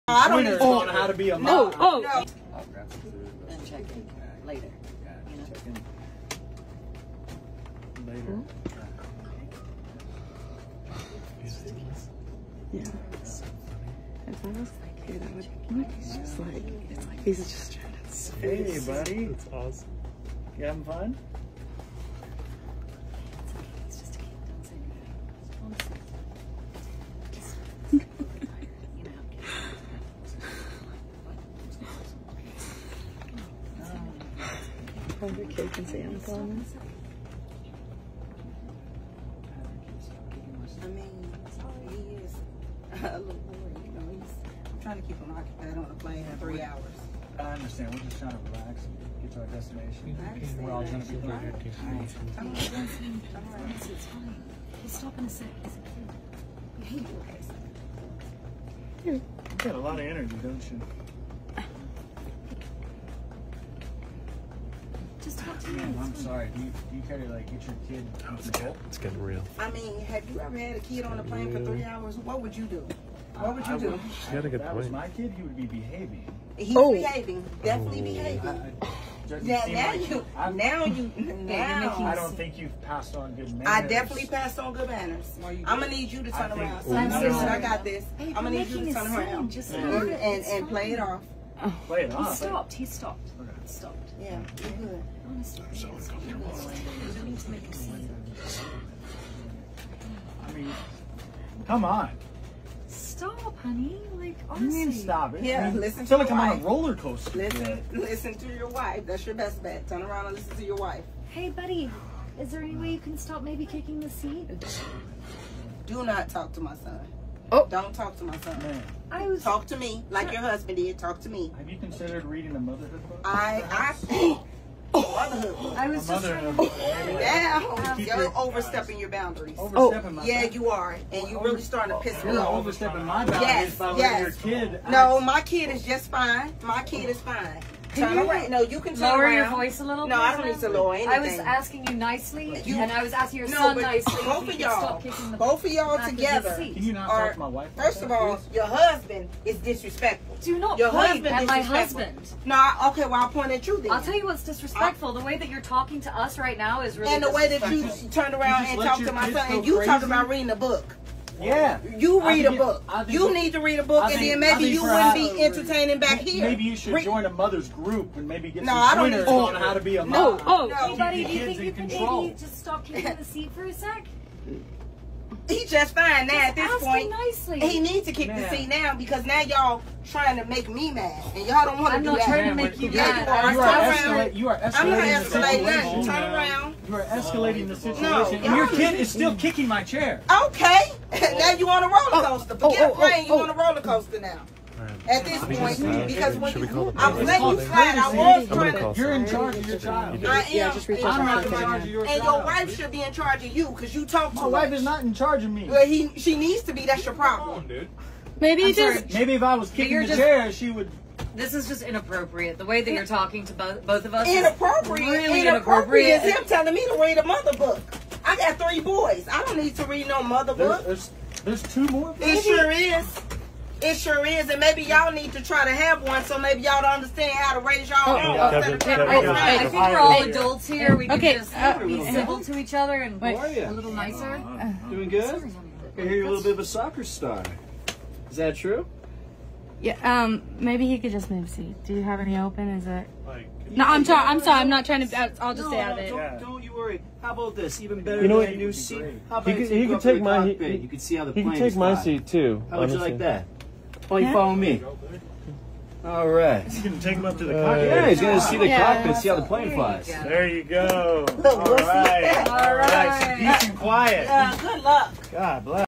No. I'll grab some food and check in later. You know? Check in later. Yeah. If I was like here, that would he's just like, it's like he's just trying to Hey, buddy. That's awesome. You having fun? It's just a kid. Don't say anything. the kid can say I'm calling. I mean, he is a little boy, you know, I'm trying to keep him occupied on a plane for 3 hours. I understand. We're just trying to relax and get to our destination. We're all trying to be prepared. It's fine. He'll stop in a sec. He's a kid. You got a lot of energy, don't you? Just talk to me. I'm sorry. Do you care to like get your kid? It's getting real. I mean, have you ever had a kid on a plane for 3 hours? What would you do? What would you do? She had a good If that was point. my kid, he would be behaving. He's behaving, definitely behaving. I Now don't think you've passed on good manners. I definitely passed on good manners. I'm gonna need you to turn around. Ooh. Listen, I got this. Hey, I'm gonna need you to turn around and play it off. Play it He off. stopped. He stopped. Okay. He stopped. Yeah, you're good. Honestly. I'm so uncomfortable. You don't need to make a scene. I mean, come on. Stop, honey. Like, What do you mean honestly. stop it? Yeah, I mean, listen it's to like your I'm on a wife. roller coaster. Listen to your wife. That's your best bet. Turn around and listen to your wife. Hey, buddy. Is there any way you can stop maybe kicking the seat? Do not talk to my son. Oh. Don't talk to my son. Man, I was. Talk to me like your husband did. Talk to me. have you considered reading a motherhood book? Motherhood. I was just trying Motherhood to. book. Down. Keep You're your- overstepping your boundaries. Overstepping my Yeah, you are. And you're really starting to piss me You're off. overstepping my boundaries by letting your kid. No, my kid is just fine. My kid is fine. Turn around. No, you can turn Lower around. your voice a little. No, I don't please, need to ma'am? lower anything. I was asking you nicely, and I was asking your No, son but nicely. both if of he could y'all, stop kicking the both of y'all back of his together. seat. Can you not Or- talk to my wife? First of all, your husband is disrespectful. Do not Your point husband at my disrespectful. husband. No, okay, well, I'll point at you then. I'll tell you what's disrespectful. The way that you're talking to us right now is really And the way that you disrespectful. turned around just and let talked your to my kids son, go and you crazy? talking about reading a book. Yeah. You I read a think book. I think You it- need to read a book, I and think- then I maybe think you perhaps- wouldn't be entertaining back here. Maybe you should Read- join a mother's group and maybe get No, some I don't pointers need- on how to be a mom. Oh. No. Hey, buddy, do you Keep think your you kids can in control. maybe just stop kicking the seat for a sec? He's just fine now at this Ask point. him nicely. He needs to kick the Man. seat now because now y'all trying to make me mad, and y'all don't want to I'm do not that. trying to Man, make you Yeah, mad. you are. You Turn are around. you are escalating I'm not the escalating nothing. situation. Turn around. You are escalating the situation, No, and your y'all- kid is still kicking my chair. Okay, now you on a roller coaster. Forget a plane, you oh. on a roller coaster now. At this point, because when Should we call you, the I was police? letting you It's slide, I called was I'm gonna trying to. call You're in someone. charge of your child. I am. Yeah, just reach out I'm to not her. in charge of your And child. your wife should be in charge of you because you talk My too wife much. is not in charge of me. Well, she needs to be. That's your problem. Maybe I'm just sorry. Maybe if I was kicking you're the just- chair, she would. This is just inappropriate. The way that you're talking to both of us is Inappropriate. really Inappropriate inappropriate. is him telling me to read a mother book. I got 3 boys. I don't need to read no mother book. There's 2 more. It sure is. It sure is, and maybe y'all need to try to have one so maybe y'all don't understand how to raise y'all own. Kevin, instead of Kevin, I think we're all adults here. We can Okay, just uh, be civil to each other and Wait. a little nicer. Doing good? I hear you're a little bit of a soccer star. Is that true? yeah. Maybe he could just move seat. Do you have any open? Is it? No, I'm sorry. I'm not trying to. I'll just stay out of it. Don't you worry. How about this? Even better You know than what? a new seat. How about He you could- take he you could up to the take my- cockpit? he- You can see how the He plane can take is my flying. seat too. How would you honestly. like that? Why don't you follow me? All right. You can take him up to the cockpit. Yeah, he's gonna see the Yeah. cockpit, see how the plane flies. There you go. Look, All right. all All right. So peace and quiet. Good luck. God bless.